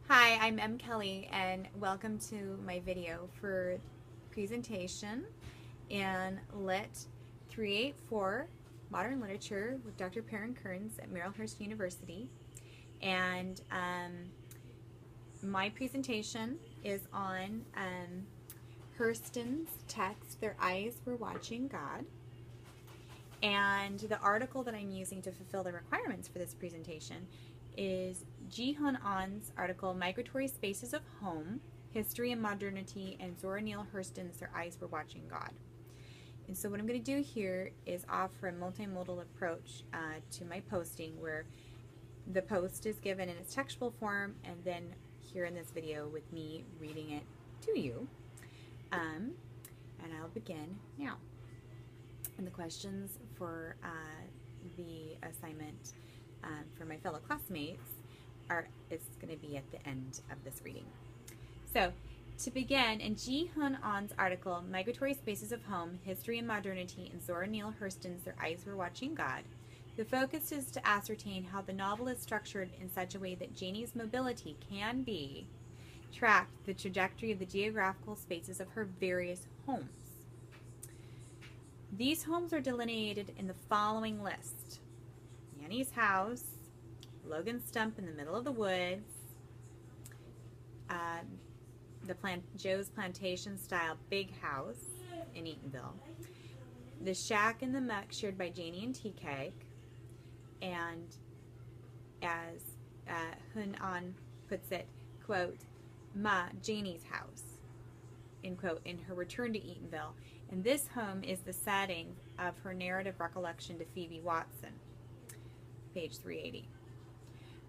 Hi, I'm M. Kelly, and welcome to my video for presentation in Lit384 Modern Literature with Dr. Perrin Kearns at Marylhurst University. And my presentation is on Hurston's text, Their Eyes Were Watching God. And the article that I'm using to fulfill the requirements for this presentation is Ji Hun Ahn's article, Migratory Spaces of Home, History and Modernity, and Zora Neale Hurston's Their Eyes Were Watching God. And so what I'm going to do here is offer a multimodal approach to my posting, where the post is given in its textual form, and then here in this video with me reading it to you. And I'll begin now. And the questions for the assignment for my fellow classmates is going to be at the end of this reading. So, to begin, in Ji Hun Ahn's article, Migratory Spaces of Home, History and Modernity, and Zora Neale Hurston's Their Eyes Were Watching God, the focus is to ascertain how the novel is structured in such a way that Janie's mobility can be tracked the trajectory of the geographical spaces of her various homes. These homes are delineated in the following list: Annie's house, Logan's stump in the middle of the woods, Joe's plantation style big house in Eatonville, the shack in the muck shared by Janie and Tea Cake, and as Hun Ahn puts it, quote, Ma Janie's house, end quote, in her return to Eatonville. And this home is the setting of her narrative recollection to Phoebe Watson, page 380.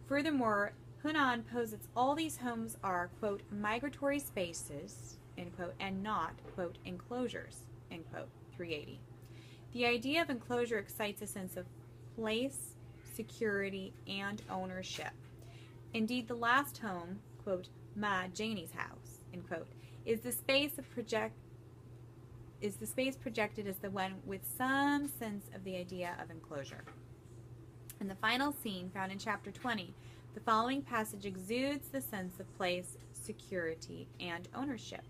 Furthermore, Hun Ahn posits all these homes are, quote, migratory spaces, end quote, and not, quote, enclosures, end quote, 380. The idea of enclosure excites a sense of place, security, and ownership. Indeed, the last home, quote, Ma Janie's house, end quote, is the space projected as the one with some sense of the idea of enclosure. In the final scene, found in chapter 20, the following passage exudes the sense of place, security, and ownership.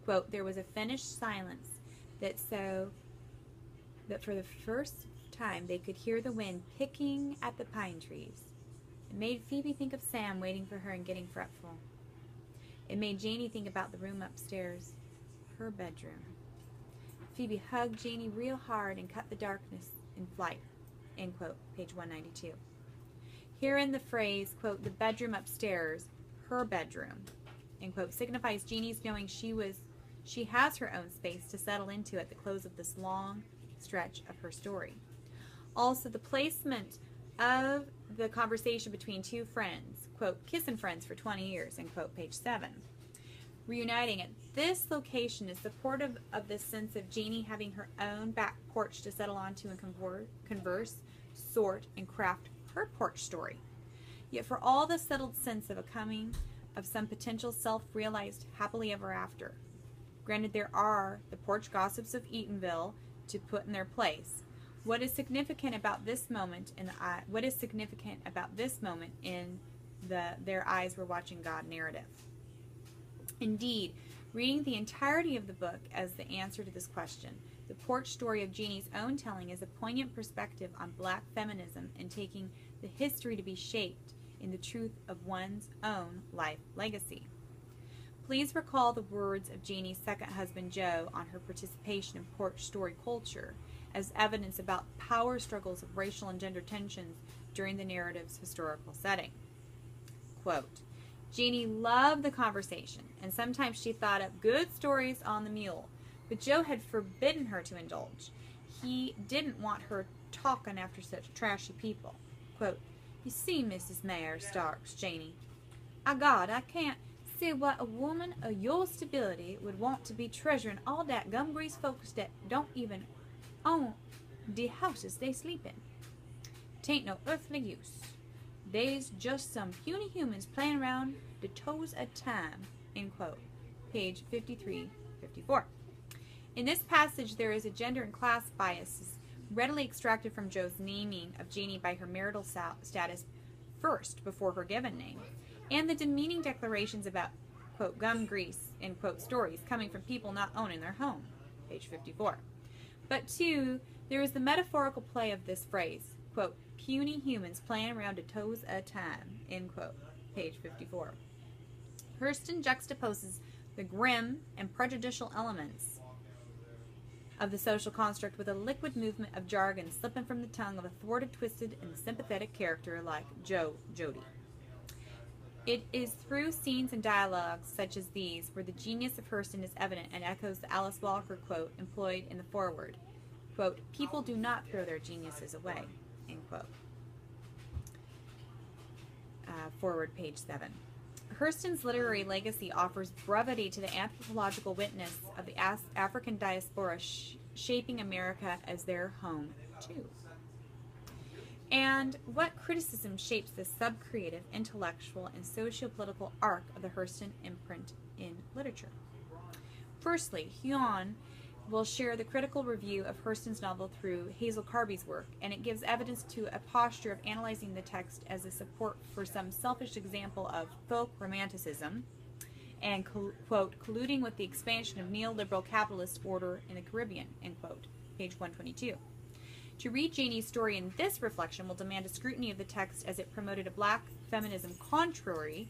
Quote, there was a finished silence that for the first time they could hear the wind picking at the pine trees. It made Phoebe think of Sam waiting for her and getting fretful. It made Janie think about the room upstairs, her bedroom. Phoebe hugged Janie real hard and cut the darkness in flight, end quote, page 192. Herein the phrase, quote, the bedroom upstairs, her bedroom, end quote, signifies Janie's knowing she has her own space to settle into at the close of this long stretch of her story. Also, the placement of the conversation between two friends, quote, kissing friends for 20 years, end quote, page 7. Reuniting at this location is supportive of this sense of Janie having her own back porch to settle onto and converse, sort, and craft her porch story. Yet for all the settled sense of a coming of some potential self-realized happily ever after. Granted, there are the porch gossips of Eatonville to put in their place. What is significant about this moment in the Their Eyes Were Watching God narrative? Indeed, reading the entirety of the book as the answer to this question, the porch story of Janie's own telling is a poignant perspective on black feminism and taking the history to be shaped in the truth of one's own life legacy. Please recall the words of Janie's second husband Joe on her participation in porch story culture as evidence about power struggles of racial and gender tensions during the narrative's historical setting. Quote, Janie loved the conversation, and sometimes she thought up good stories on the mule, but Joe had forbidden her to indulge. He didn't want her talking after such trashy people. Quote, you see, Mrs. Mayor Starks, Janie, I can't see why a woman of your stability would want to be treasuring all that gum grease folks that don't even own the houses they sleep in. 'Tain't no earthly use. They's just some puny humans playing around the toes of time, end quote, page 53-54. In this passage, there is a gender and class bias readily extracted from Joe's naming of Janie by her marital status first before her given name. and the demeaning declarations about, quote, gum grease, end quote, stories coming from people not owning their home, page 54. But two, there is the metaphorical play of this phrase, quote, puny humans playing around to toes a time, end quote, page 54. Hurston juxtaposes the grim and prejudicial elements of the social construct with a liquid movement of jargon slipping from the tongue of a thwarted, twisted, and sympathetic character like Jody. It is through scenes and dialogues such as these where the genius of Hurston is evident and echoes the Alice Walker quote employed in the foreword. Quote, people do not throw their geniuses away, end quote. Forward, page 7. Hurston's literary legacy offers brevity to the anthropological witness of the African diaspora shaping America as their home, too. And what criticism shapes the sub-creative, intellectual, and socio-political arc of the Hurston imprint in literature? Firstly, Huon will share the critical review of Hurston's novel through Hazel Carby's work, and it gives evidence to a posture of analyzing the text as a support for some selfish example of folk romanticism and, quote, colluding with the expansion of neoliberal capitalist order in the Caribbean, end quote, page 122. To read Janie's story in this reflection will demand a scrutiny of the text as it promoted a black feminism contrary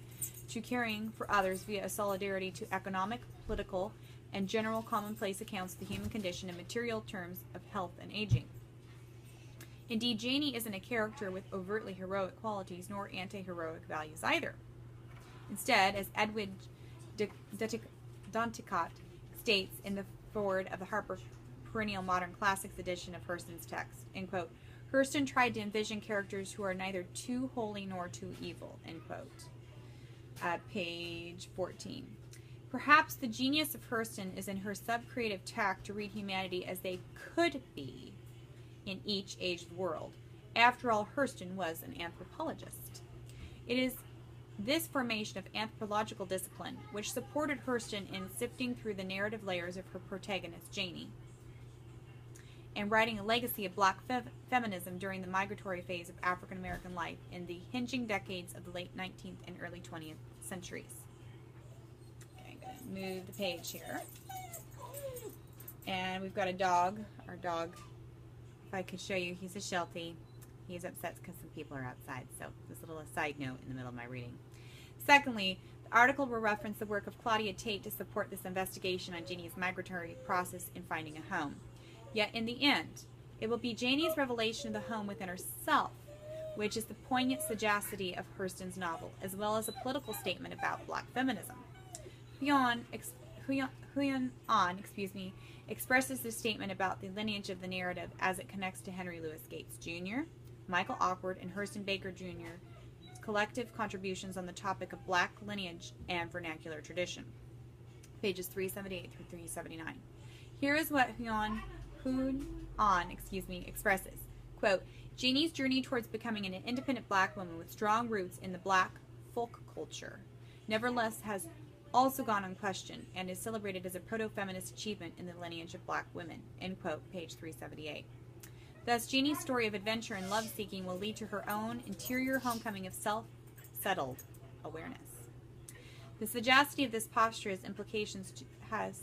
to caring for others via a solidarity to economic, political, and general commonplace accounts of the human condition in material terms of health and aging. Indeed, Janie isn't a character with overtly heroic qualities nor anti-heroic values either. Instead, as Edwin Donticott states in the foreword of the Harper Perennial Modern Classics edition of Hurston's text, end quote, Hurston tried to envision characters who are neither too holy nor too evil, end quote. Page 14. Perhaps the genius of Hurston is in her sub-creative tact to read humanity as they could be in each aged world. After all, Hurston was an anthropologist. It is this formation of anthropological discipline which supported Hurston in sifting through the narrative layers of her protagonist, Janie, and writing a legacy of black feminism during the migratory phase of African American life in the hinging decades of the late 19th and early 20th centuries. Move the page here, and we've got a dog. Our dog, if I could show you, he's a Sheltie. He's upset because some people are outside, so this little side note in the middle of my reading. Secondly, the article will reference the work of Claudia Tate to support this investigation on Janie's migratory process in finding a home. Yet in the end, it will be Janie's revelation of the home within herself, which is the poignant sagacity of Hurston's novel, as well as a political statement about black feminism. Huon expresses this statement about the lineage of the narrative as it connects to Henry Louis Gates Jr., Michael Awkward, and Hurston Baker Jr.'s collective contributions on the topic of black lineage and vernacular tradition. Pages 378 through 379. Here is what Huon expresses. Quote, Janie's journey towards becoming an independent black woman with strong roots in the black folk culture nevertheless has also gone unquestioned and is celebrated as a proto-feminist achievement in the lineage of black women, end quote, page 378. Thus, Janie's story of adventure and love-seeking will lead to her own interior homecoming of self-settled awareness. The sagacity of this posture has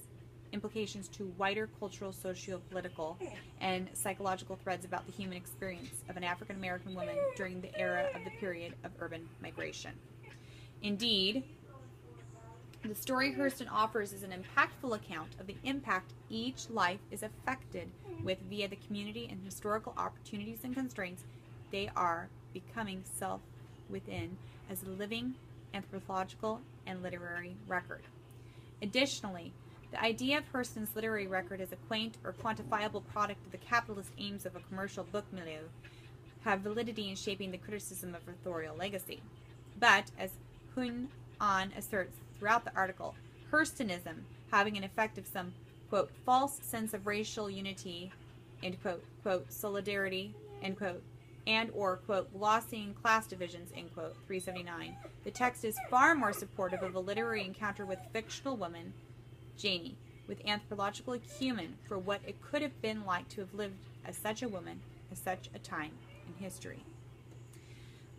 implications to wider cultural, socio-political, and psychological threads about the human experience of an African-American woman during the era of the period of urban migration. Indeed, the story Hurston offers is an impactful account of the impact each life is affected with via the community and historical opportunities and constraints they are becoming self within as a living anthropological and literary record. Additionally, the idea of Hurston's literary record as a quaint or quantifiable product of the capitalist aims of a commercial book milieu have validity in shaping the criticism of authorial legacy. But, as Huon asserts throughout the article, Hurstonism, having an effect of some, quote, false sense of racial unity, end quote, quote, solidarity, end quote, and or, quote, glossing class divisions, end quote, 379. The text is far more supportive of a literary encounter with fictional woman, Janie, with anthropological acumen for what it could have been like to have lived as such a woman at such a time in history.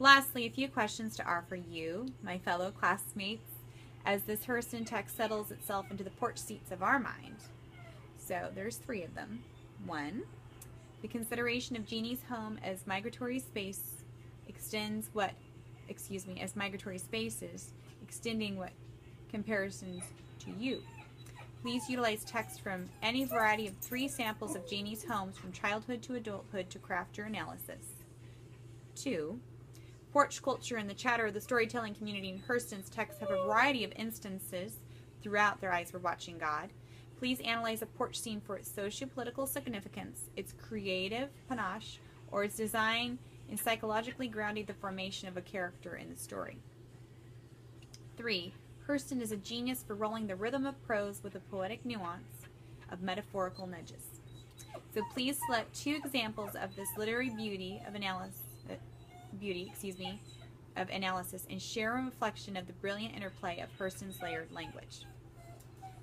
Lastly, a few questions to offer you, my fellow classmates, as this Hurston text settles itself into the porch seats of our mind. So there's 3 of them. 1, the consideration of Jeannie's home as migratory space extends what, as migratory spaces, extending what comparisons to you. Please utilize text from any variety of 3 samples of Jeannie's homes from childhood to adulthood to craft your analysis. 2, porch culture and the chatter of the storytelling community in Hurston's text have a variety of instances throughout Their Eyes Were Watching God. Please analyze a porch scene for its socio-political significance, its creative panache, or its design in psychologically grounding the formation of a character in the story. 3, Hurston is a genius for rolling the rhythm of prose with a poetic nuance of metaphorical nudges. So please select 2 examples of this literary beauty of analysis and share a reflection of the brilliant interplay of Hurston's layered language.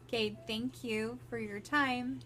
Okay, thank you for your time.